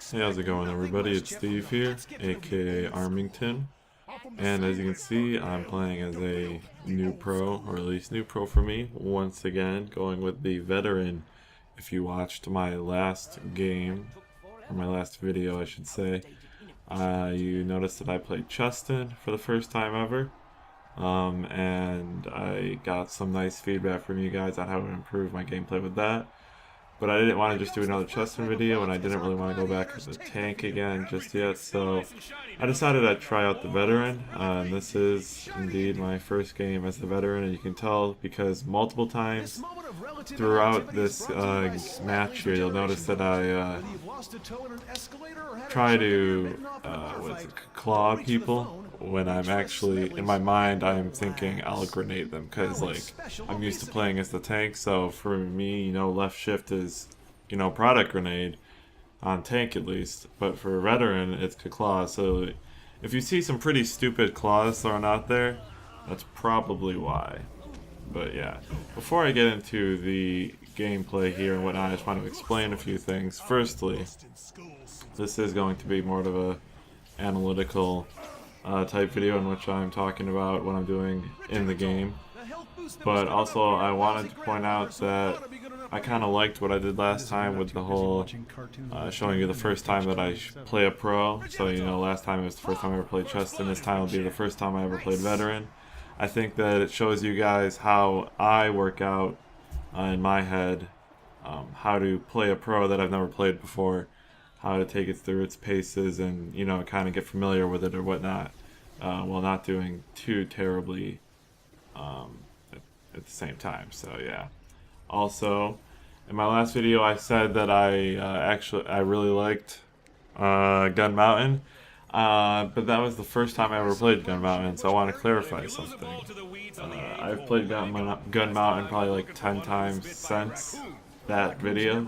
Hey, how's it going, everybody? It's Steve here, aka Armington, and as you can see, I'm playing as a new pro, or at least new pro for me, once again, going with the veteran. If you watched my last game, or my last video, I should say, you noticed that I played Cheston for the first time ever, and I got some nice feedback from you guys on how to improve my gameplay with that. But I didn't want to just do another Cheston video, and I didn't really want to go back to the tank again just yet, so I decided I'd try out the veteran. And this is indeed my first game as the veteran, and you can tell because multiple times throughout this match here, you'll notice that I try to claw people when I'm actually, in my mind, I'm thinking I'll grenade them, because like I'm used to playing as the tank. So for me, left shift is product grenade on tank at least, but for veteran it's claw. So if you see some pretty stupid claws thrown out there, that's probably why. But yeah, before I get into the gameplay here and whatnot, I just want to explain a few things. Firstly, this is going to be more of a analytical type video in which I'm talking about what I'm doing in the game. But also I wanted to point out that I kind of liked what I did last time with the whole showing you the first time that I play a pro. So last time it was the first time I ever played Cheston, this time will be the first time I ever played veteran. I think that it shows you guys how I work out in my head, how to play a pro that I've never played before, how to take it through its paces, and kind of get familiar with it or whatnot, while not doing too terribly at the same time. So yeah. Also, in my last video, I said that I really liked Gun Mountain, but that was the first time I ever played Gun Mountain, so I want to clarify something. I've played Gun Mountain probably like 10 times since that video,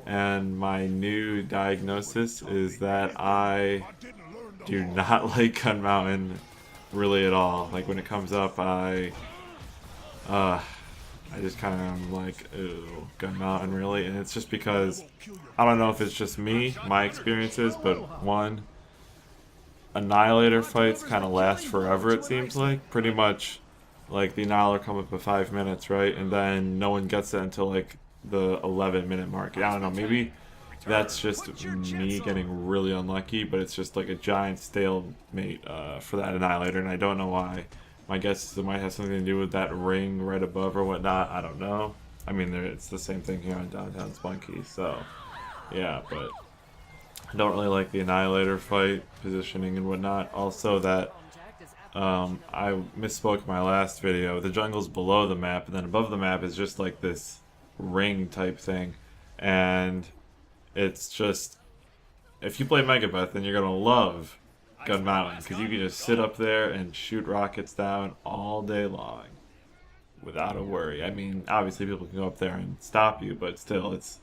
and my new diagnosis is that I do not like Gun Mountain really at all. Like when it comes up, I just kind of am like, ooh, Gun Mountain, really? And it's just because, I don't know if it's just me, my experiences, but one, Annihilator fights kind of last forever, it seems like. Pretty much, like, the Annihilator comes up in 5 minutes, right? And then no one gets it until, like, the 11-minute mark. I don't know, maybe that's just me getting really unlucky, but it's just like a giant stalemate for that Annihilator, and I don't know why. My guess is it might have something to do with that ring right above or whatnot. I don't know. I mean, it's the same thing here on Downtown Spunky, so yeah, but I don't really like the Annihilator fight, positioning and whatnot. Also that, I misspoke in my last video. The jungle's below the map, and then above the map is just like this ring type thing, and it's just, if you play Megabeth, then you're gonna love Gun Mountain, because you can just sit up there and shoot rockets down all day long without a worry. I mean, obviously people can go up there and stop you, but still, it's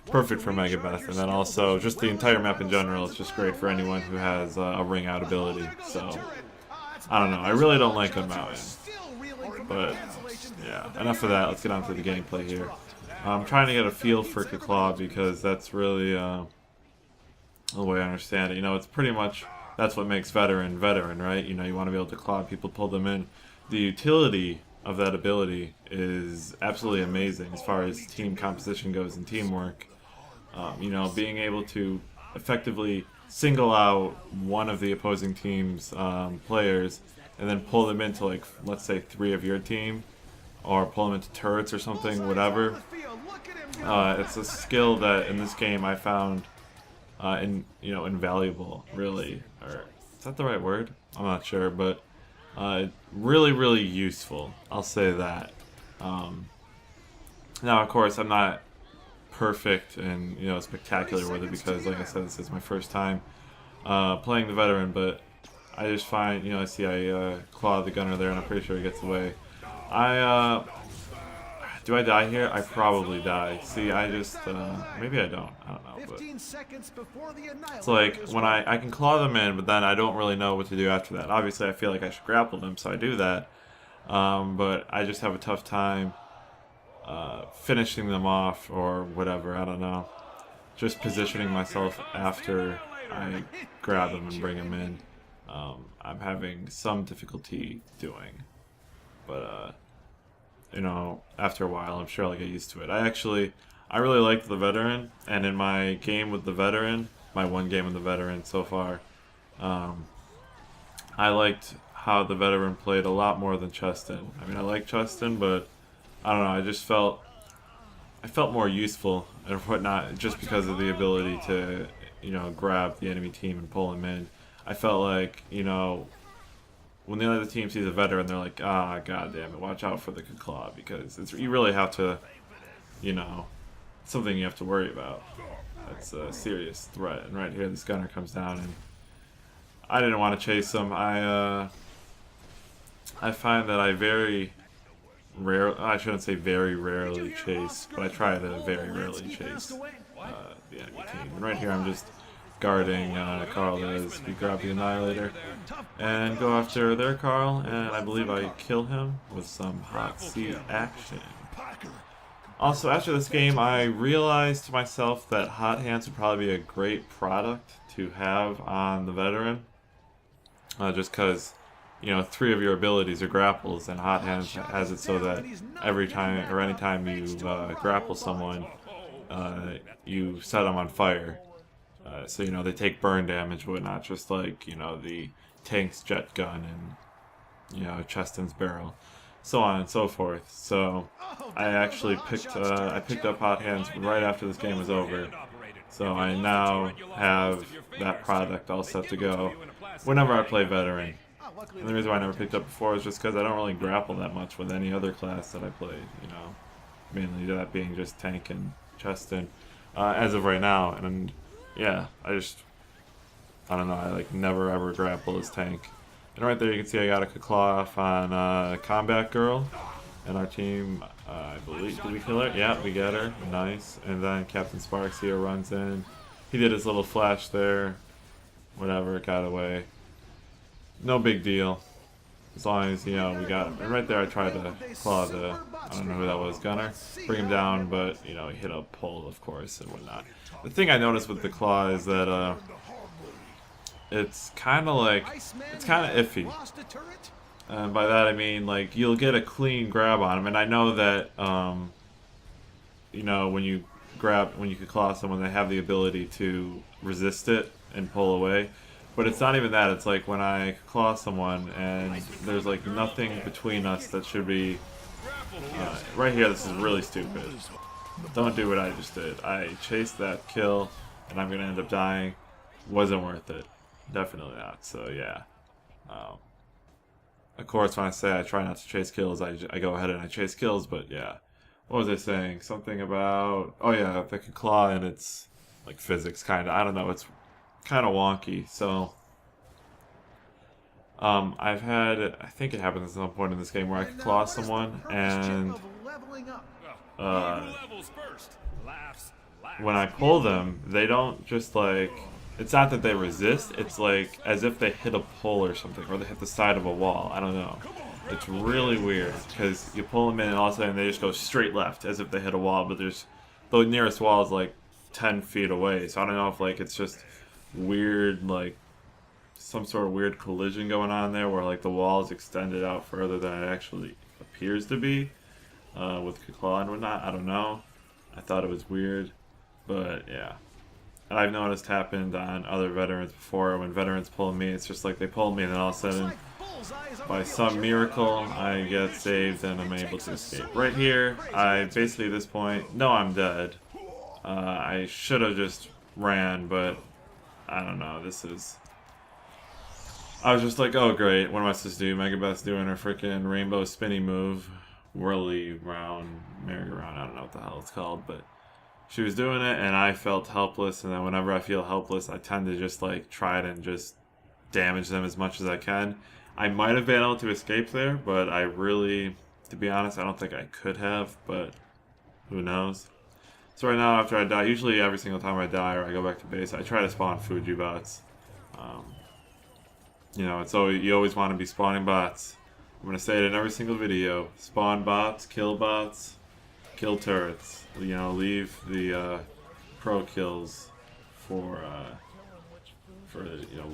perfect for Megabeth. And then also, just the entire map in general, it's just great for anyone who has a ring out ability. So, I don't know, I really don't like Gun Mountain. But, yeah, enough of that, let's get on to the gameplay here. I'm trying to get a feel for Claw, because that's really the way I understand it. It's pretty much, that's what makes veteran, right? You want to be able to claw people, pull them in. The utility of that ability is absolutely amazing as far as team composition goes and teamwork. Being able to effectively single out one of the opposing team's players and then pull them into, like, let's say 3 of your team, or pull them into turrets or something, whatever. It's a skill that in this game I found invaluable, really. Or is that the right word? I'm not sure, but really, really useful. I'll say that. Now, of course, I'm not perfect and spectacular with it, because, like I said, this is my first time playing the veteran. But I just find, I see I claw the gunner there, and I'm pretty sure he gets away. Do I die here? I probably die. See, I just, maybe I don't. I don't know, but it's like, when I can claw them in, but then I don't really know what to do after that. Obviously, I feel like I should grapple them, so I do that. But I just have a tough time finishing them off, or whatever, I don't know. just positioning myself after I grab them and bring them in, I'm having some difficulty doing. But you know, after a while, I'm sure I'll get used to it. I really liked the veteran, and in my game with the veteran, my one game with the veteran so far, I liked how the veteran played a lot more than Cheston. I mean, I like Cheston, but I don't know. I felt more useful and whatnot just because of the ability to, you know, grab the enemy team and pull him in. I felt like, you know, when the other team sees a veteran, they're like, ah, god damn it, watch out for the claw, because you really have to, you know, it's something you have to worry about. That's a serious threat. And right here, this gunner comes down, and I didn't want to chase him. I find that I shouldn't say very rarely chase, but I try to very rarely chase the enemy team. And right here, I'm just guarding Carl as we grab the Annihilator and go after their Carl, and I believe I kill him with some hot seat action. Also, after this game, I realized to myself that hot hands would probably be a great product to have on the veteran, just because, you know, 3 of your abilities are grapples, and hot hands has it so that every time or anytime you grapple someone, you set them on fire. So, you know, they take burn damage, but not just like, you know, the tank's jet gun and, you know, Cheston's barrel, so on and so forth. So I actually picked up hot hands right after this game was over. So I now have that product all set to go whenever I play veteran. And the reason why I never picked up before is just because I don't really grapple that much with any other class that I played, you know, mainly that being just tank and Cheston as of right now. And yeah, I don't know, I like never ever grapple as tank. And right there you can see I got a claw off on Combat Girl, and our team, I believe, did we kill her? Yeah, we got her, nice. And then Captain Sparks here runs in. He did his little flash there, whatever, it got away. No big deal, as long as, you know, we got him. And right there I tried to claw the, I don't know who that was, gunner, bring him down, but, you know, he hit a pole, of course, and whatnot. The thing I noticed with the claw is that it's kind of iffy. And by that I mean, like, you'll get a clean grab on him, and I know that, you know, when you could claw someone, they have the ability to resist it and pull away. But it's not even that. It's like when I claw someone and there's like nothing between us that should be... right here, this is really stupid. Don't do what I just did. I chased that kill and I'm going to end up dying. Wasn't worth it. Definitely not. So yeah. Of course, when I say I try not to chase kills, I go ahead and I chase kills, but yeah. What was I saying? Something about... Oh yeah, if I can claw and it's like physics, kind of. I don't know. It's kind of wonky. So I've had, I think it happens at some point in this game where I could claw someone, and when I pull them, they don't just like, it's not that they resist, it's like as if they hit a pole or something, or they hit the side of a wall. I don't know. It's really weird because you pull them in and all of a sudden they just go straight left as if they hit a wall, but there's, the nearest wall is like 10 feet away, so I don't know if like it's just weird, like some sort of weird collision going on there where like the wall is extended out further than it actually appears to be with claw and whatnot. I don't know. I thought it was weird, but yeah. And I've noticed happened on other veterans before. When veterans pull me, it's just like they pull me and then all of a sudden, by some miracle, I get saved and I'm able to escape. Right here, I basically at this point know I'm dead. I should have just ran, but I don't know. I was just like, oh great, what am I supposed to do? Megabeth's doing her freaking rainbow spinny move. Whirly round, merry-go-round, I don't know what the hell it's called, but she was doing it and I felt helpless, and then whenever I feel helpless, I tend to just like try and just damage them as much as I can. I might have been able to escape there, but I really, to be honest, I don't think I could have, but who knows. So right now, after I die, usually every single time I die or I go back to base, I try to spawn Fuji bots. You know, you always want to be spawning bots. I'm going to say it in every single video. Spawn bots, kill turrets. You know, leave the pro kills for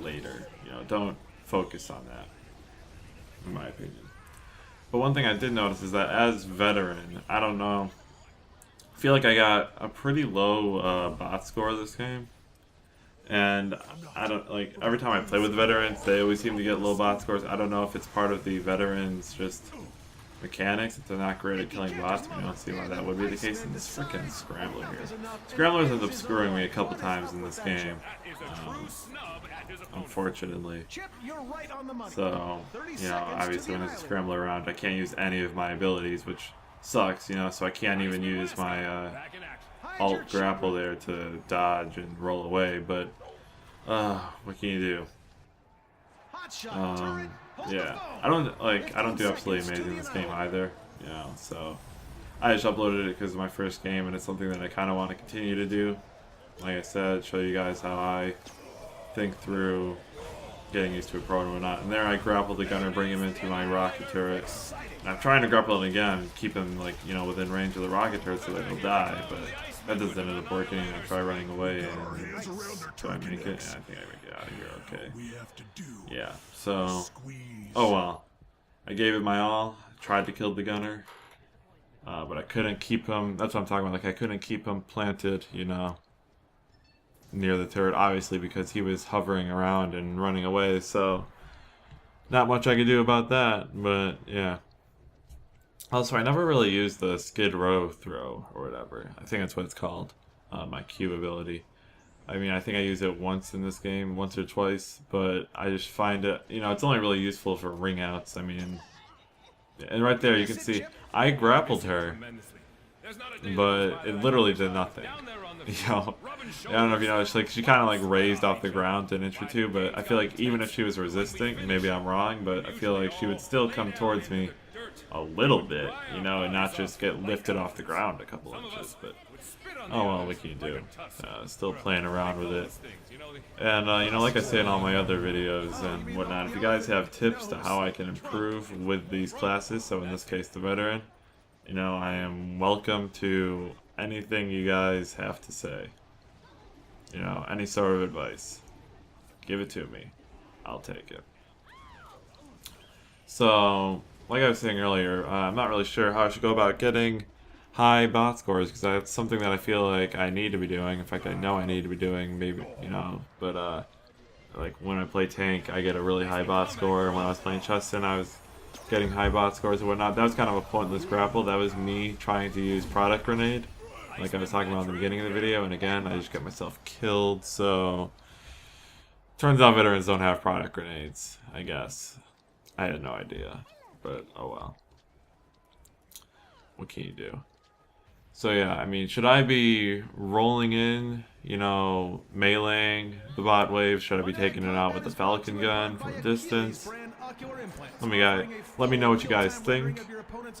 later. Don't focus on that, in my opinion. But one thing I did notice is that as veteran, I don't know, I feel like I got a pretty low bot score this game. And I don't like every time I play with veterans, they always seem to get low bot scores. I don't know if it's part of the veterans just mechanics, if they're not great at killing bots. I don't see why that would be the case in this freaking scrambler here. Scramblers end up screwing me a couple times in this game, unfortunately. So, obviously when there's a scrambler around, I can't use any of my abilities, which sucks, so I can't even use my alt grapple there to dodge and roll away, but what can you do? Yeah, I don't do absolutely amazing in this game either, so I just uploaded it because it's my first game and it's something that I kind of want to continue to do. Like I said, show you guys how I think through getting used to a pro and whatnot. And there I grappled the gunner, bring him into my rocket turret. And I'm trying to grapple him again, keep him within range of the rocket turret so that he'll die, but that doesn't end up working. I try running away and do I make it? Yeah, I think I make it out of here, okay. Yeah, so, oh well. I gave it my all, tried to kill the gunner, but I couldn't keep him, that's what I'm talking about, I couldn't keep him planted, near the turret, obviously because he was hovering around and running away, so not much I could do about that, but yeah. Also, I never really used the Skid Row throw or whatever. I think that's what it's called, my Q ability. I mean, I think I used it once in this game, once or twice, but I just find it, it's only really useful for ring outs. I mean, and right there you can see, I grappled her, but it literally did nothing. I don't know if you noticed, she kind of raised off the ground an inch or two, but I feel like even if she was resisting, maybe I'm wrong, but I feel like she would still come towards me a little bit, and not just get lifted off the ground a couple inches, but oh well, what can you do? Still playing around with it. And, like I say in all my other videos and whatnot, if you guys have tips to how I can improve with these classes, so in this case the veteran, I am welcome to anything you guys have to say. Any sort of advice. Give it to me. I'll take it. So, like I was saying earlier, I'm not really sure how I should go about getting high bot scores, because that's something that I feel like I need to be doing. In fact, I know I need to be doing, maybe, but like when I play tank, I get a really high bot score. When I was playing Cheston, I was getting high bot scores and whatnot. That was kind of a pointless grapple. That was me trying to use product grenade, like I was talking about in the beginning of the video, and again, I just got myself killed, so turns out veterans don't have product grenades, I guess. I had no idea, but oh well. What can you do? So yeah, I mean, should I be rolling in, meleeing the bot wave? Should I be taking it out with the Falcon gun from a distance? Let me know what you guys think.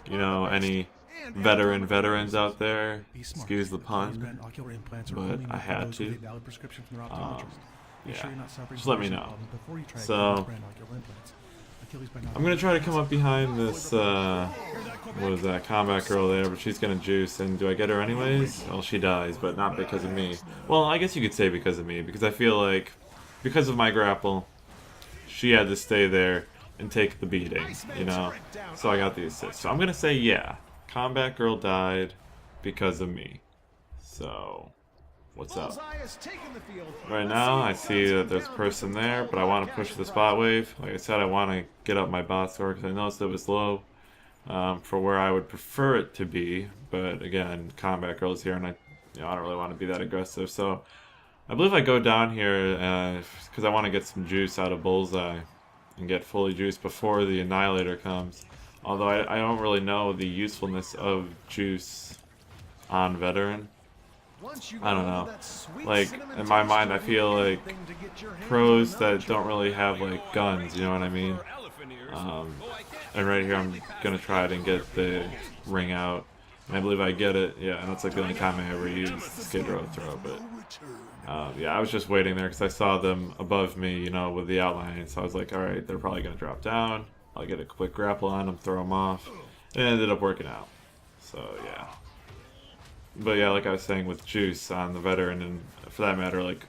Any veterans out there? Excuse the pun, but I had to. Yeah, just let me know. So I'm gonna try to come up behind this, what is that, combat girl there, but she's gonna juice, and do I get her anyways? Well, she dies, but not because of me. Well, I guess you could say because of me, because I feel like, because of my grapple, she had to stay there and take the beating, so I got the assist. So I'm gonna say, yeah, combat girl died because of me. So, what's up? Right now, I see that there's a person there, but I want to push the spot wave. Like I said, I want to get up my bot score because I noticed it was low for where I would prefer it to be. But again, combat girl's here, and I don't really want to be that aggressive. So I believe I go down here because I want to get some juice out of Bullseye and get fully juiced before the Annihilator comes. Although I don't really know the usefulness of juice on veteran. I don't know. Like, in my mind, I feel like pros that don't really have, guns, you know what I mean? And right here, I'm gonna try it and get the ring out. And I believe I get it. Yeah, and that's the only time I ever used Skid Row throw, but yeah, I was just waiting there because I saw them above me, with the outline. So I was like, alright, they're probably gonna drop down. I'll get a quick grapple on them, throw them off. And it ended up working out. So, yeah. But yeah, like I was saying with Juice on the veteran, and for that matter, like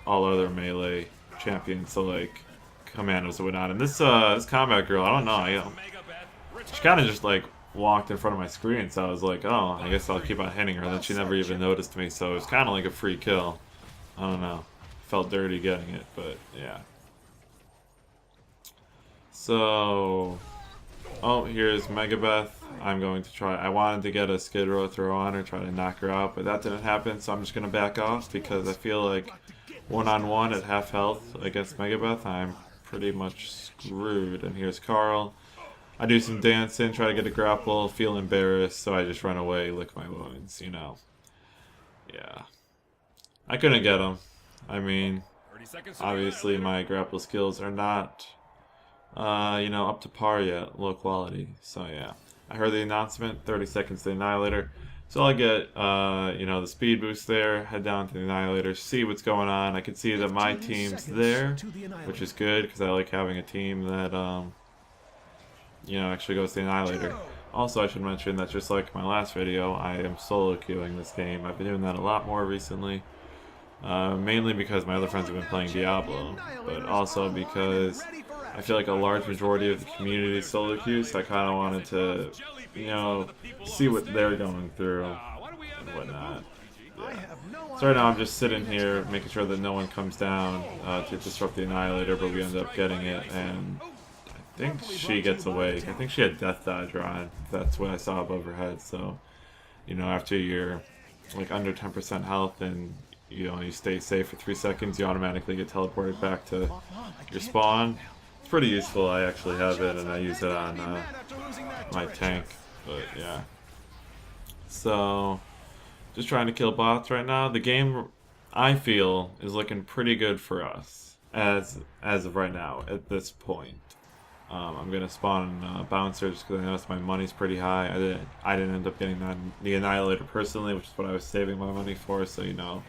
all other melee champions, so like Commandos and whatnot. And this combat girl, I don't know, she kind of just like walked in front of my screen, so I was like, oh, I guess I'll keep on hitting her. And then she never even noticed me, so it was kind of like a free kill. I don't know. Felt dirty getting it, but yeah. So, oh, here's Megabeth. I'm going to try. I wanted to get a Skid Row throw on her, try to knock her out, but that didn't happen, so I'm just going to back off because I feel like one-on-one at half health against Megabeth, I'm pretty much screwed. And here's Carl. I do some dancing, try to get a grapple, feel embarrassed, so I just run away, lick my wounds, you know. Yeah. I couldn't get him. I mean, obviously my grapple skills are not, you know, up to par yet, low quality. So yeah. I heard the announcement, 30 seconds to the Annihilator. So I'll get, you know, the speed boost there, head down to the Annihilator, see what's going on. I can see that my team's there, which is good, because I like having a team that, you know, actually goes to the Annihilator. Also, I should mention that just like my last video, I am solo queuing this game. I've been doing that a lot more recently. Mainly because my other friends have been playing Diablo, but also because I feel like a large majority of the community is solo queue, so I kind of wanted to, you know, see what they're going through and whatnot. Yeah. So right now I'm just sitting here making sure that no one comes down to disrupt the Annihilator, but we end up getting it, and I think she gets away. I think she had Death Dodge on. That's what I saw above her head. So, you know, after you're like under 10% health and you know you stay safe for 3 seconds, you automatically get teleported back to your spawn. It's pretty useful. I actually have it and I use it on my tank. But yeah. So, just trying to kill bots right now. The game, I feel, is looking pretty good for us as of right now at this point. I'm gonna spawn bouncers because I noticed my money's pretty high. I didn't end up getting the Annihilator personally, which is what I was saving my money for. So you know,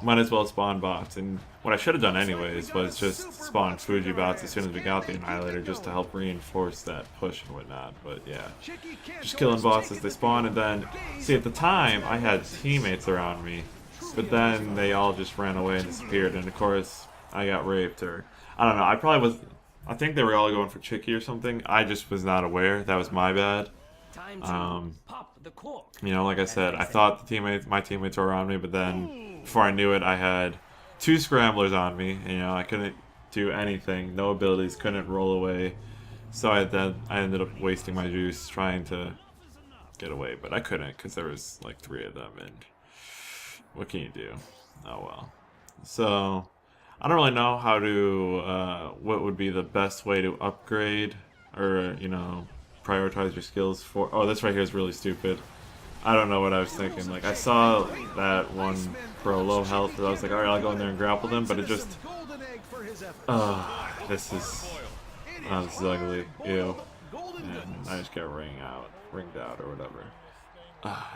might as well spawn bots. And what I should have done anyways was just spawn Fuji bots as soon as we got the Annihilator, just to help reinforce that push and whatnot. But yeah, just killing bots as they spawn. And then, see, at the time I had teammates around me, but then they all just ran away and disappeared. And of course, I got raped, or I don't know. I probably was. I think they were all going for Chicky or something. I just was not aware. That was my bad. You know, like I said, I thought my teammates were around me, but then before I knew it, I had 2 scramblers on me. And, you know, I couldn't do anything. No abilities, couldn't roll away. So I ended up wasting my juice trying to get away, but I couldn't because there was like 3 of them. And what can you do? Oh well. So I don't really know how to, what would be the best way to upgrade or, you know, prioritize your skills for. Oh, this right here is really stupid. I don't know what I was thinking. Like, I saw that one pro low health, and I was like, alright, I'll go in there and grapple them, but it just. This is ugly. Ew. And I just got ringed out or whatever.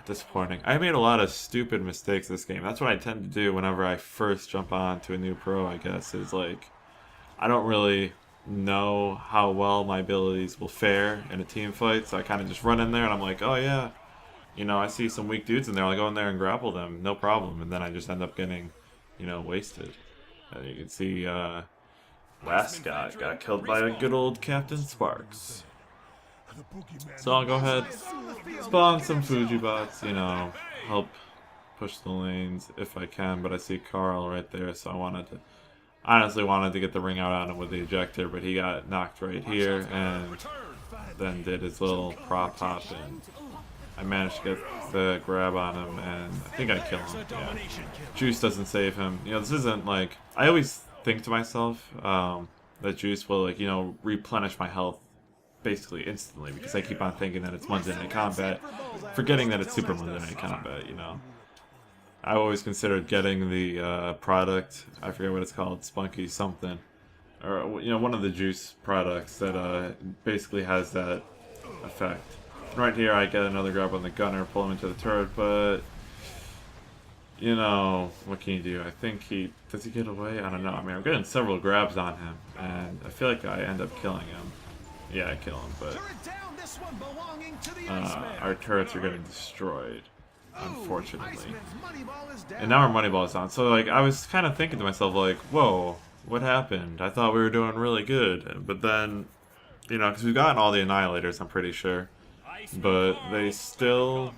Disappointing. I made a lot of stupid mistakes this game. That's what I tend to do whenever I first jump on to a new pro, I guess, is like, I don't really know how well my abilities will fare in a team fight, so I kind of just run in there and I'm like, oh yeah, you know, I see some weak dudes in there, I'll go in there and grapple them, no problem, and then I just end up getting, you know, wasted. You can see, last guy got killed by a good old Captain Sparks. So I'll go ahead, spawn some Fuji bots, you know, help push the lanes if I can, but I see Carl right there, so I honestly wanted to get the ring out on him with the ejector, but he got knocked right here and then did his little prop hop, and I managed to get the grab on him, and I think I killed him. Yeah. Juice doesn't save him. You know, this isn't like, I always think to myself that Juice will, like, you know, replenish my health basically instantly, because I keep on thinking that it's Monday Night Combat, forgetting that it's Super Monday Night Combat, you know. I always considered getting the product, I forget what it's called, Spunky something, or, you know, one of the Juice products that basically has that effect. And right here I get another grab on the gunner, pull him into the turret, but, you know, what can you do? I think does he get away? I don't know. I mean, I'm getting several grabs on him, and I feel like I end up killing him. Yeah, I kill him, but our turrets are getting destroyed. unfortunately. And now our money ball is on. So like I was kind of thinking to myself like, whoa, what happened? I thought we were doing really good, but then, you know, because we've gotten all the annihilators, I'm pretty sure, but they still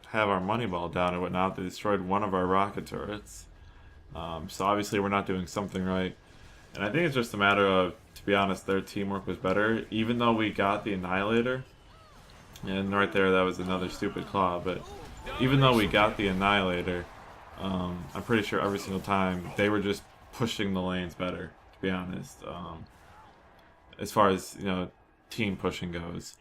have our money ball down and whatnot. They destroyed one of our rocket turrets. So obviously we're not doing something right. And I think it's just a matter of, to be honest, their teamwork was better. Even though we got the annihilator, and right there that was another stupid claw, but even though we got the annihilator, I'm pretty sure every single time they were just pushing the lanes better, to be honest. As far as, you know, team pushing goes.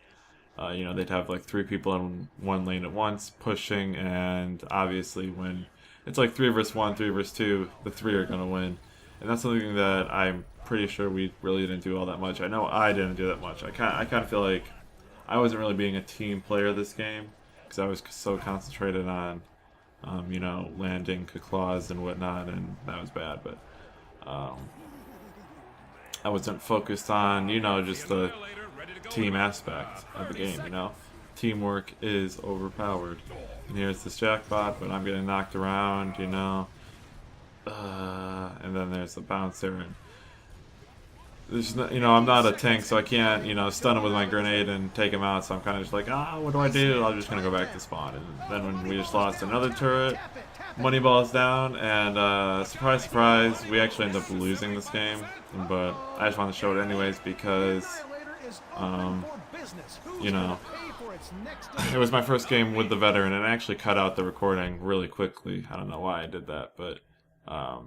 You know, they'd have like 3 people in one lane at once pushing, and obviously when it's like 3 versus 1, 3 versus 2, the 3 are going to win. And that's something that I'm pretty sure we really didn't do all that much. I know I didn't do that much. I kind of feel like I wasn't really being a team player this game because I was so concentrated on, you know, landing claws and whatnot, and that was bad. But I wasn't focused on, you know, just the team aspect of the game, you know. Teamwork is overpowered. And here's this jackpot, but I'm getting knocked around, you know. And then there's the bouncer, and there's no, you know, I'm not a tank, so I can't, you know, stun him with my grenade and take him out. So I'm kind of just like, what do I do? I'm just gonna go back to spawn. And then when we just lost another turret, money ball's down, and surprise, surprise, we actually end up losing this game. But I just want to show it anyways because, you know, it was my first game with the veteran, and I actually cut out the recording really quickly. I don't know why I did that, but I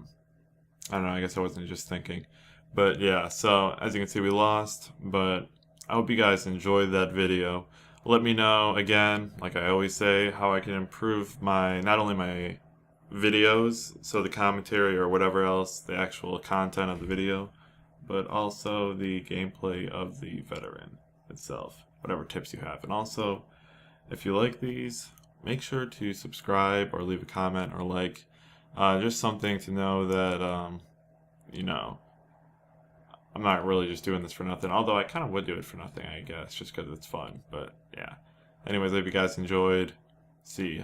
don't know, I guess I wasn't just thinking. But yeah, so as you can see, we lost, but I hope you guys enjoyed that video. Let me know, again, like I always say, how I can improve not only my videos, so the commentary or whatever else, the actual content of the video, but also the gameplay of the veteran itself, whatever tips you have. And also, if you like these, make sure to subscribe or leave a comment or like. Just something to know that, you know, I'm not really just doing this for nothing. Although I kind of would do it for nothing, I guess, just because it's fun. But yeah. Anyways, I hope you guys enjoyed. See ya.